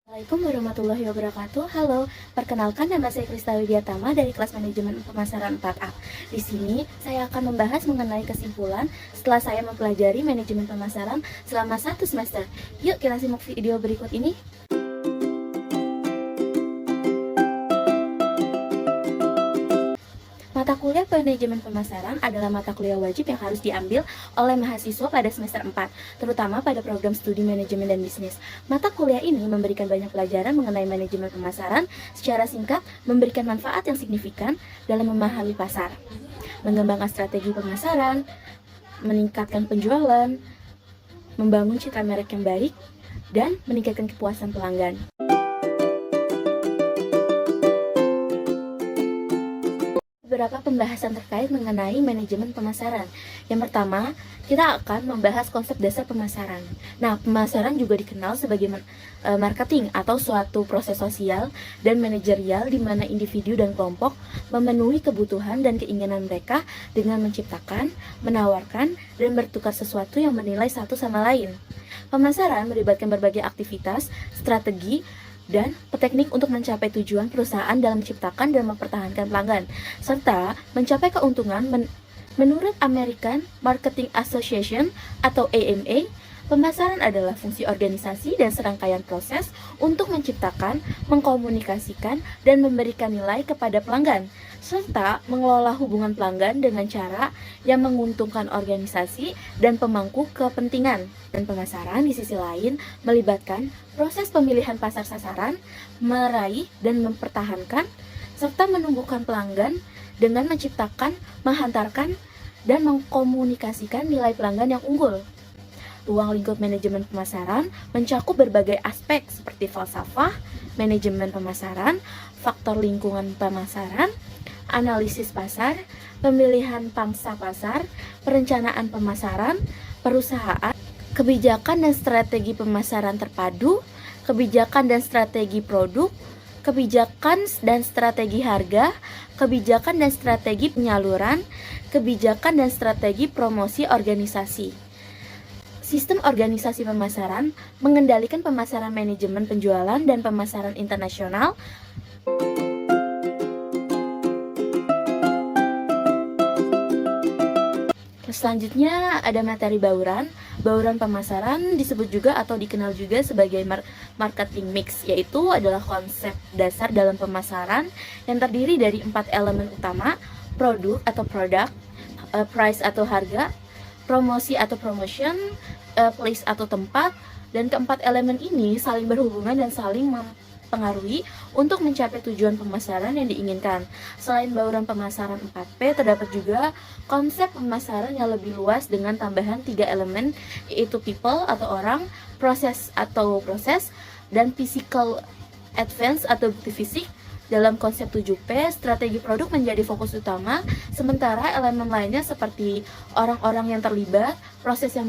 Assalamualaikum warahmatullahi wabarakatuh. Halo, perkenalkan nama saya Krista Widiatama dari kelas manajemen pemasaran 4A. Di sini saya akan membahas mengenai kesimpulan setelah saya mempelajari manajemen pemasaran selama 1 semester. Yuk kita simak video berikut ini. Mata kuliah manajemen pemasaran adalah mata kuliah wajib yang harus diambil oleh mahasiswa pada semester 4, terutama pada program studi manajemen dan bisnis. Mata kuliah ini memberikan banyak pelajaran mengenai manajemen pemasaran secara singkat, memberikan manfaat yang signifikan dalam memahami pasar, mengembangkan strategi pemasaran, meningkatkan penjualan, membangun citra merek yang baik, dan meningkatkan kepuasan pelanggan. Beberapa pembahasan terkait mengenai manajemen pemasaran. Yang pertama, kita akan membahas konsep dasar pemasaran. Nah, pemasaran juga dikenal sebagai marketing atau suatu proses sosial dan manajerial di mana individu dan kelompok memenuhi kebutuhan dan keinginan mereka dengan menciptakan, menawarkan, dan bertukar sesuatu yang bernilai satu sama lain. Pemasaran melibatkan berbagai aktivitas, strategi, dan teknik untuk mencapai tujuan perusahaan dalam menciptakan dan mempertahankan pelanggan, serta mencapai keuntungan. Menurut American Marketing Association atau AMA, pemasaran adalah fungsi organisasi dan serangkaian proses untuk menciptakan, mengkomunikasikan, dan memberikan nilai kepada pelanggan, serta mengelola hubungan pelanggan dengan cara yang menguntungkan organisasi dan pemangku kepentingan. Dan pemasaran di sisi lain melibatkan proses pemilihan pasar sasaran, meraih dan mempertahankan, serta menumbuhkan pelanggan dengan menciptakan, menghantarkan, dan mengkomunikasikan nilai pelanggan yang unggul. Ruang lingkup manajemen pemasaran mencakup berbagai aspek seperti falsafah, manajemen pemasaran, faktor lingkungan pemasaran, analisis pasar, pemilihan pangsa pasar, perencanaan pemasaran, perusahaan, kebijakan dan strategi pemasaran terpadu, kebijakan dan strategi produk, kebijakan dan strategi harga, kebijakan dan strategi penyaluran, kebijakan dan strategi promosi organisasi. Sistem organisasi pemasaran mengendalikan pemasaran manajemen penjualan dan pemasaran internasional. Selanjutnya ada materi bauran. Bauran pemasaran disebut juga atau dikenal juga sebagai marketing mix, yaitu adalah konsep dasar dalam pemasaran yang terdiri dari 4 elemen utama: produk atau produk, price atau harga, promosi atau promotion, place atau tempat. Dan keempat elemen ini saling berhubungan dan saling mempengaruhi untuk mencapai tujuan pemasaran yang diinginkan. Selain bauran pemasaran 4P, terdapat juga konsep pemasaran yang lebih luas dengan tambahan 3 elemen, yaitu people atau orang, proses atau proses, dan physical advance atau bukti fisik. Dalam konsep 7P, strategi produk menjadi fokus utama, sementara elemen lainnya seperti orang-orang yang terlibat, proses yang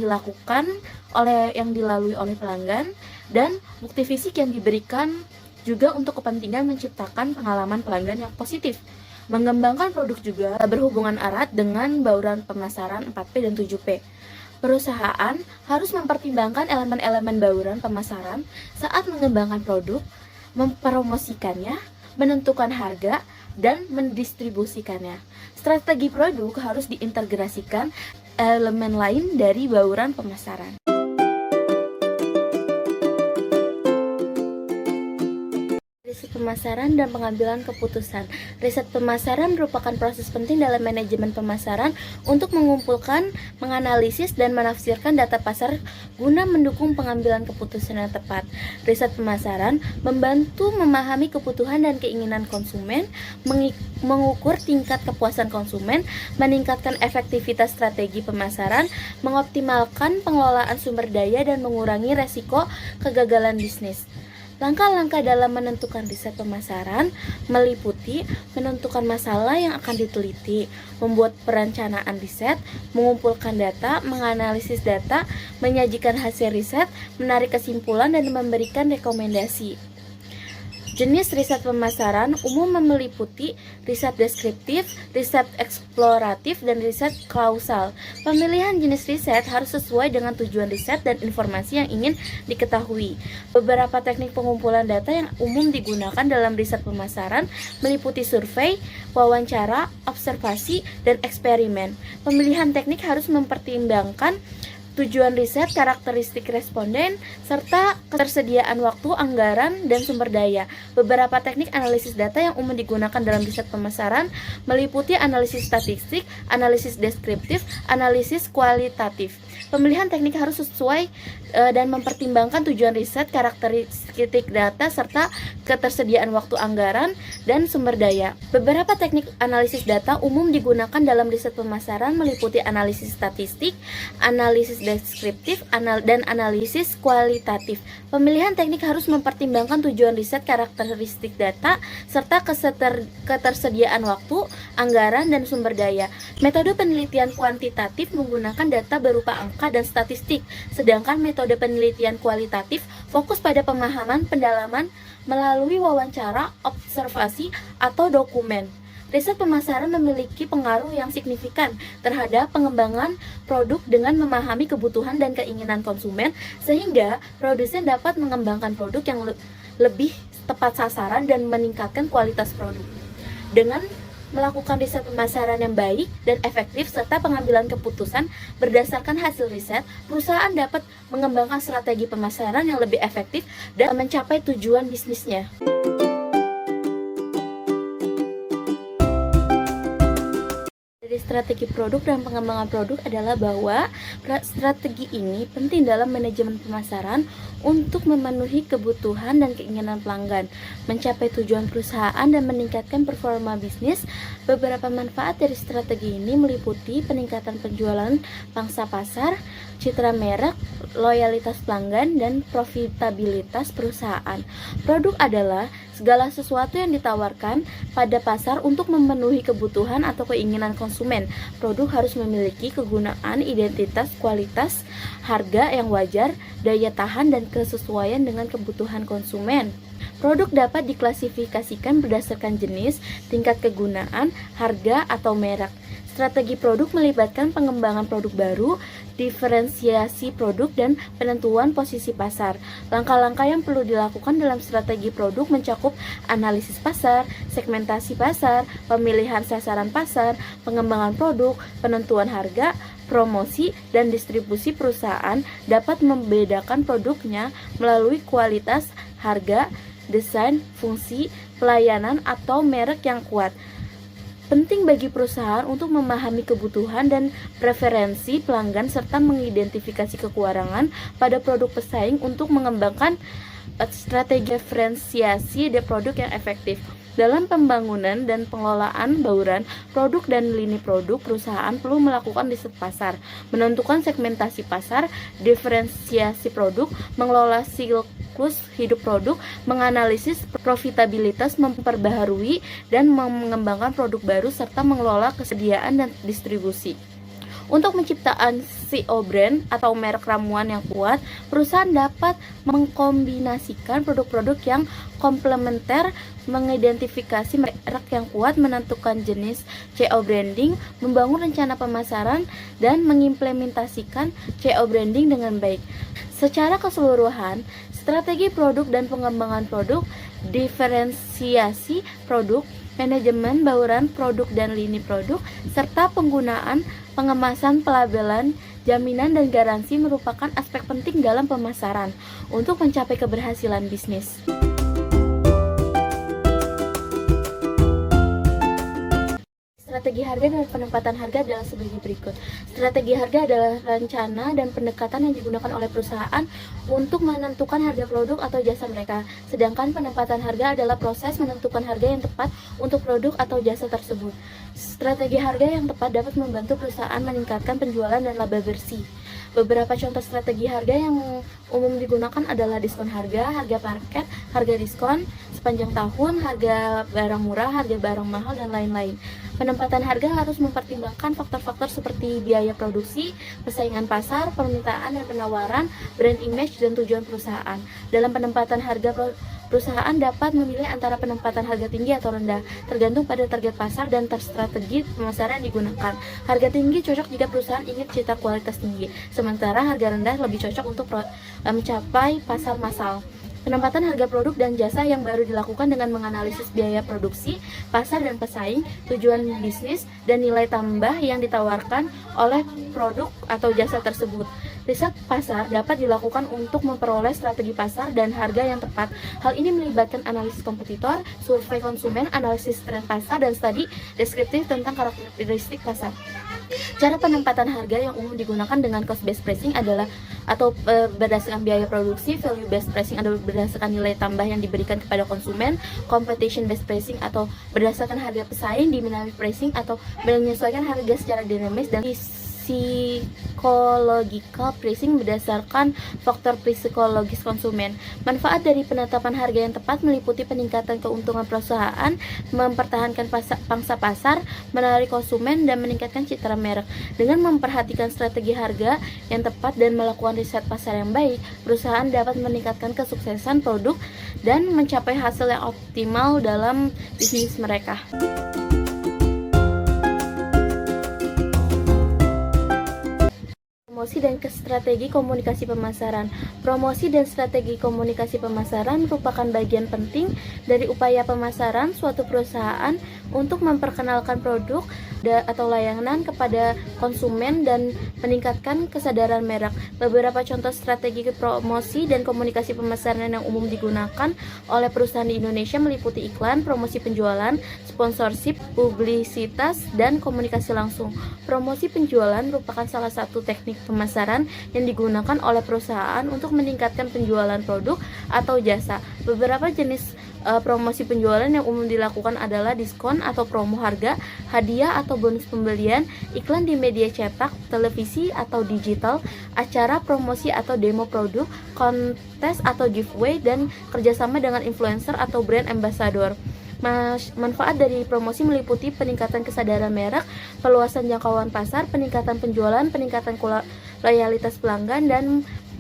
dilalui oleh pelanggan, dan bukti fisik yang diberikan juga untuk kepentingan menciptakan pengalaman pelanggan yang positif. Mengembangkan produk juga berhubungan erat dengan bauran pemasaran 4P dan 7P. Perusahaan harus mempertimbangkan elemen-elemen bauran pemasaran saat mengembangkan produk, mempromosikannya, menentukan harga, dan mendistribusikannya. Strategi produk harus diintegrasikan elemen lain dari bauran pemasaran. Riset pemasaran dan pengambilan keputusan. Riset pemasaran merupakan proses penting dalam manajemen pemasaran untuk mengumpulkan, menganalisis, dan menafsirkan data pasar guna mendukung pengambilan keputusan yang tepat. Riset pemasaran membantu memahami kebutuhan dan keinginan konsumen, mengukur tingkat kepuasan konsumen, meningkatkan efektivitas strategi pemasaran, mengoptimalkan pengelolaan sumber daya, dan mengurangi resiko kegagalan bisnis. Langkah-langkah dalam menentukan riset pemasaran meliputi menentukan masalah yang akan diteliti, membuat perencanaan riset, mengumpulkan data, menganalisis data, menyajikan hasil riset, menarik kesimpulan, dan memberikan rekomendasi. Jenis riset pemasaran umum meliputi riset deskriptif, riset eksploratif, dan riset kausal. Pemilihan jenis riset harus sesuai dengan tujuan riset dan informasi yang ingin diketahui. Beberapa teknik pengumpulan data yang umum digunakan dalam riset pemasaran meliputi survei, wawancara, observasi, dan eksperimen. Pemilihan teknik harus mempertimbangkan tujuan riset, karakteristik responden, serta ketersediaan waktu, anggaran, dan sumber daya. Beberapa teknik analisis data yang umum digunakan dalam riset pemasaran meliputi analisis statistik, analisis deskriptif, analisis kualitatif. Pemilihan teknik harus sesuai dan mempertimbangkan tujuan riset, karakteristik data, serta ketersediaan waktu, anggaran, dan sumber daya. Beberapa teknik analisis data umum digunakan dalam riset pemasaran meliputi analisis statistik, analisis deskriptif, dan analisis kualitatif. Pemilihan teknik harus mempertimbangkan tujuan riset, karakteristik data, serta ketersediaan waktu, anggaran, dan sumber daya. Metode penelitian kuantitatif menggunakan data berupa angka dan statistik, sedangkan metode penelitian kualitatif fokus pada pemahaman pendalaman melalui wawancara, observasi, atau dokumen. Riset pemasaran memiliki pengaruh yang signifikan terhadap pengembangan produk dengan memahami kebutuhan dan keinginan konsumen, sehingga produsen dapat mengembangkan produk yang lebih tepat sasaran dan meningkatkan kualitas produk. Dengan melakukan riset pemasaran yang baik dan efektif serta pengambilan keputusan berdasarkan hasil riset, perusahaan dapat mengembangkan strategi pemasaran yang lebih efektif dan mencapai tujuan bisnisnya. Dari strategi produk dan pengembangan produk adalah bahwa strategi ini penting dalam manajemen pemasaran untuk memenuhi kebutuhan dan keinginan pelanggan, mencapai tujuan perusahaan, dan meningkatkan performa bisnis. Beberapa manfaat dari strategi ini meliputi peningkatan penjualan pangsa pasar, citra merek, loyalitas pelanggan, dan profitabilitas perusahaan. Produk adalah segala sesuatu yang ditawarkan pada pasar untuk memenuhi kebutuhan atau keinginan konsumen. Produk harus memiliki kegunaan, identitas, kualitas, harga yang wajar, daya tahan, dan kesesuaian dengan kebutuhan konsumen. Produk dapat diklasifikasikan berdasarkan jenis, tingkat kegunaan, harga, atau merek. Strategi produk melibatkan pengembangan produk baru, diferensiasi produk, dan penentuan posisi pasar. Langkah-langkah yang perlu dilakukan dalam strategi produk mencakup analisis pasar, segmentasi pasar, pemilihan sasaran pasar, pengembangan produk, penentuan harga, promosi, dan distribusi. Perusahaan dapat membedakan produknya melalui kualitas, harga, desain, fungsi, pelayanan, atau merek yang kuat. Penting bagi perusahaan untuk memahami kebutuhan dan preferensi pelanggan serta mengidentifikasi kekurangan pada produk pesaing untuk mengembangkan strategi diferensiasi dari produk yang efektif. Dalam pembangunan dan pengelolaan bauran produk dan lini produk, perusahaan perlu melakukan riset pasar, menentukan segmentasi pasar, diferensiasi produk, mengelola siklus hidup produk, menganalisis profitabilitas, memperbaharui dan mengembangkan produk baru, serta mengelola kesediaan dan distribusi. Untuk menciptakan CO brand atau merek ramuan yang kuat, perusahaan dapat mengkombinasikan produk-produk yang komplementer, mengidentifikasi merek yang kuat, menentukan jenis CO branding, membangun rencana pemasaran, dan mengimplementasikan CO branding dengan baik. Secara keseluruhan, strategi produk dan pengembangan produk, diferensiasi produk, manajemen bauran produk dan lini produk, serta penggunaan pengemasan, pelabelan, jaminan, dan garansi merupakan aspek penting dalam pemasaran untuk mencapai keberhasilan bisnis. Strategi harga dan penempatan harga adalah sebagai berikut. Strategi harga adalah rencana dan pendekatan yang digunakan oleh perusahaan untuk menentukan harga produk atau jasa mereka. Sedangkan penempatan harga adalah proses menentukan harga yang tepat untuk produk atau jasa tersebut. Strategi harga yang tepat dapat membantu perusahaan meningkatkan penjualan dan laba bersih. Beberapa contoh strategi harga yang umum digunakan adalah diskon harga, harga paket, harga diskon sepanjang tahun, harga barang murah, harga barang mahal, dan lain-lain. Penempatan harga harus mempertimbangkan faktor-faktor seperti biaya produksi, persaingan pasar, permintaan dan penawaran, brand image, dan tujuan perusahaan. Dalam penempatan harga Perusahaan dapat memilih antara penempatan harga tinggi atau rendah, tergantung pada target pasar dan strategi pemasaran yang digunakan. Harga tinggi cocok jika perusahaan ingin cita kualitas tinggi, sementara harga rendah lebih cocok untuk mencapai pasar massal. Penempatan harga produk dan jasa yang baru dilakukan dengan menganalisis biaya produksi, pasar dan pesaing, tujuan bisnis, dan nilai tambah yang ditawarkan oleh produk atau jasa tersebut. Riset pasar dapat dilakukan untuk memperoleh strategi pasar dan harga yang tepat. Hal ini melibatkan analisis kompetitor, survei konsumen, analisis tren pasar, dan studi deskriptif tentang karakteristik pasar. Cara penempatan harga yang umum digunakan dengan cost based pricing adalah berdasarkan biaya produksi, value based pricing adalah berdasarkan nilai tambah yang diberikan kepada konsumen, competition based pricing atau berdasarkan harga pesaing, dynamic pricing atau menyesuaikan harga secara dinamis, dan psychological pricing berdasarkan faktor psikologis konsumen. Manfaat dari penetapan harga yang tepat meliputi peningkatan keuntungan perusahaan, mempertahankan pangsa pasar, menarik konsumen, dan meningkatkan citra merek. Dengan memperhatikan strategi harga yang tepat dan melakukan riset pasar yang baik, perusahaan dapat meningkatkan kesuksesan produk dan mencapai hasil yang optimal dalam bisnis mereka. Promosi dan strategi komunikasi pemasaran. Promosi dan strategi komunikasi pemasaran merupakan bagian penting dari upaya pemasaran suatu perusahaan untuk memperkenalkan produk atau layanan kepada konsumen dan meningkatkan kesadaran merek. Beberapa contoh strategi promosi dan komunikasi pemasaran yang umum digunakan oleh perusahaan di Indonesia meliputi iklan, promosi penjualan, sponsorship, publisitas, dan komunikasi langsung. Promosi penjualan merupakan salah satu teknik pemasaran yang digunakan oleh perusahaan untuk meningkatkan penjualan produk atau jasa. Beberapa jenis promosi penjualan yang umum dilakukan adalah diskon atau promo harga, hadiah atau bonus pembelian, iklan di media cetak, televisi atau digital, acara promosi atau demo produk, kontes atau giveaway, dan kerjasama dengan influencer atau brand ambassador. Manfaat dari promosi meliputi peningkatan kesadaran merek, perluasan jangkauan pasar, peningkatan penjualan, peningkatan loyalitas pelanggan, dan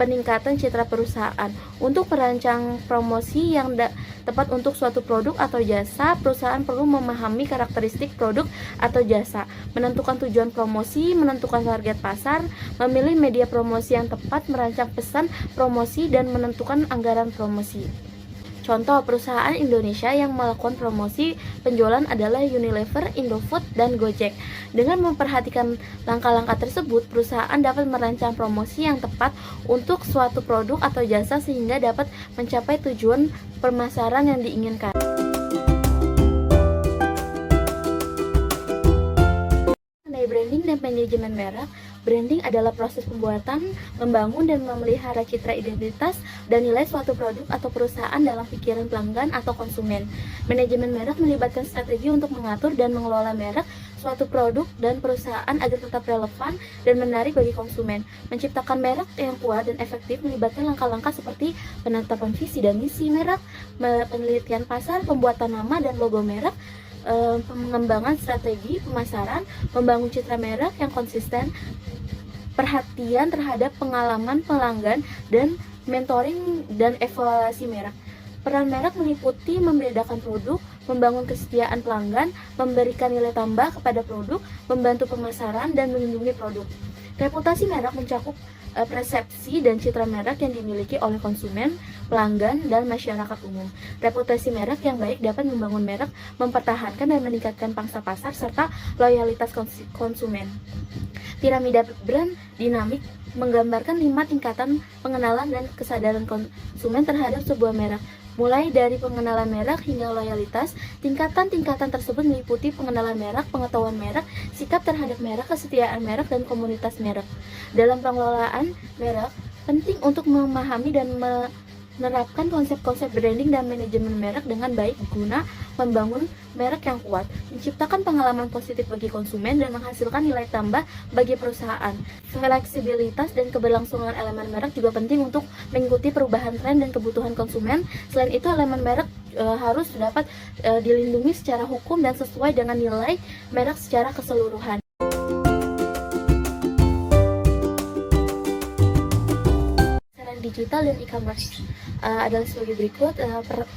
peningkatan citra perusahaan. Untuk merancang promosi yang tepat untuk suatu produk atau jasa, perusahaan perlu memahami karakteristik produk atau jasa, menentukan tujuan promosi, menentukan target pasar, memilih media promosi yang tepat, merancang pesan promosi, dan menentukan anggaran promosi. Contoh perusahaan Indonesia yang melakukan promosi penjualan adalah Unilever, Indofood, dan Gojek. Dengan memperhatikan langkah-langkah tersebut, perusahaan dapat merancang promosi yang tepat untuk suatu produk atau jasa sehingga dapat mencapai tujuan pemasaran yang diinginkan. Branding dan manajemen merek. Branding adalah proses pembuatan, membangun, dan memelihara citra identitas dan nilai suatu produk atau perusahaan dalam pikiran pelanggan atau konsumen. Manajemen merek melibatkan strategi untuk mengatur dan mengelola merek suatu produk dan perusahaan agar tetap relevan dan menarik bagi konsumen. Menciptakan merek yang kuat dan efektif melibatkan langkah-langkah seperti penetapan visi dan misi merek, penelitian pasar, pembuatan nama dan logo merek, pengembangan strategi pemasaran, membangun citra merek yang konsisten, perhatian terhadap pengalaman pelanggan, dan mentoring dan evaluasi merek. Peran merek meliputi membedakan produk, membangun kesetiaan pelanggan, memberikan nilai tambah kepada produk, membantu pemasaran, dan melindungi produk. Reputasi merek mencakup persepsi dan citra merek yang dimiliki oleh konsumen, pelanggan, dan masyarakat umum. Reputasi merek yang baik dapat membangun merek, mempertahankan dan meningkatkan pangsa pasar, serta loyalitas konsumen. Piramida brand dinamik menggambarkan 5 tingkatan pengenalan dan kesadaran konsumen terhadap sebuah merek. Mulai dari pengenalan merek hingga loyalitas, tingkatan-tingkatan tersebut meliputi pengenalan merek, pengetahuan merek, sikap terhadap merek, kesetiaan merek, dan komunitas merek. Dalam pengelolaan merek, penting untuk memahami dan menerapkan konsep-konsep branding dan manajemen merek dengan baik guna membangun merek yang kuat, menciptakan pengalaman positif bagi konsumen, dan menghasilkan nilai tambah bagi perusahaan. Fleksibilitas dan keberlangsungan elemen merek juga penting untuk mengikuti perubahan tren dan kebutuhan konsumen. Selain itu, elemen merek harus dapat dilindungi secara hukum dan sesuai dengan nilai merek secara keseluruhan. digital dan e-commerce adalah sebagai berikut.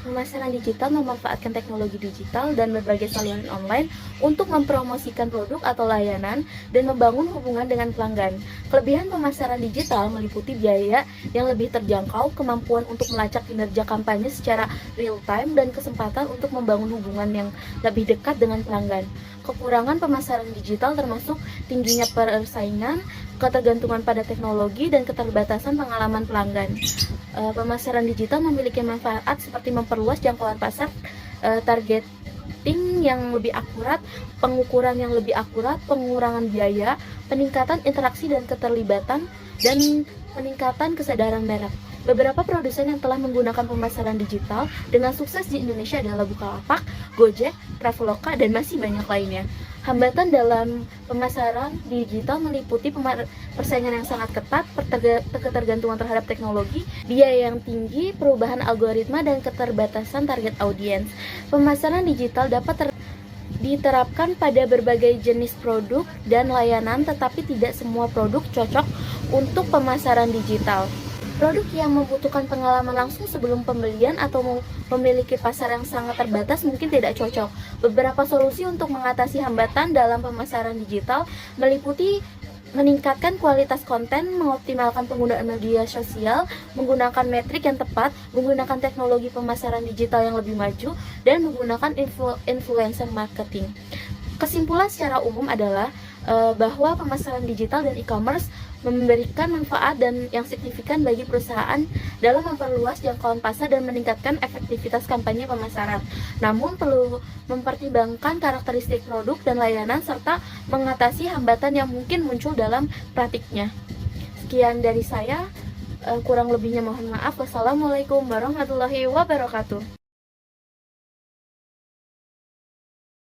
Pemasaran digital memanfaatkan teknologi digital dan berbagai saluran online untuk mempromosikan produk atau layanan dan membangun hubungan dengan pelanggan. Kelebihan pemasaran digital meliputi biaya yang lebih terjangkau, kemampuan untuk melacak kinerja kampanye secara real time, dan kesempatan untuk membangun hubungan yang lebih dekat dengan pelanggan. Kekurangan pemasaran digital termasuk tingginya persaingan, ketergantungan pada teknologi, dan keterbatasan pengalaman pelanggan. Pemasaran digital memiliki manfaat seperti memperluas jangkauan pasar, targeting yang lebih akurat, pengukuran yang lebih akurat, pengurangan biaya, peningkatan interaksi dan keterlibatan, dan peningkatan kesadaran merek. Beberapa produsen yang telah menggunakan pemasaran digital dengan sukses di Indonesia adalah Bukalapak, Gojek, Traveloka, dan masih banyak lainnya. Hambatan dalam pemasaran digital meliputi persaingan yang sangat ketat, ketergantungan terhadap teknologi, biaya yang tinggi, perubahan algoritma, dan keterbatasan target audiens. Pemasaran digital dapat diterapkan pada berbagai jenis produk dan layanan, tetapi tidak semua produk cocok untuk pemasaran digital. Produk yang membutuhkan pengalaman langsung sebelum pembelian atau memiliki pasar yang sangat terbatas mungkin tidak cocok. Beberapa solusi untuk mengatasi hambatan dalam pemasaran digital meliputi meningkatkan kualitas konten, mengoptimalkan penggunaan media sosial, menggunakan metrik yang tepat, menggunakan teknologi pemasaran digital yang lebih maju, dan menggunakan influencer marketing. Kesimpulan secara umum adalah bahwa pemasaran digital dan e-commerce memberikan manfaat dan yang signifikan bagi perusahaan dalam memperluas jangkauan pasar dan meningkatkan efektivitas kampanye pemasaran. Namun perlu mempertimbangkan karakteristik produk dan layanan serta mengatasi hambatan yang mungkin muncul dalam praktiknya. Sekian dari saya, kurang lebihnya mohon maaf. Wassalamualaikum warahmatullahi wabarakatuh.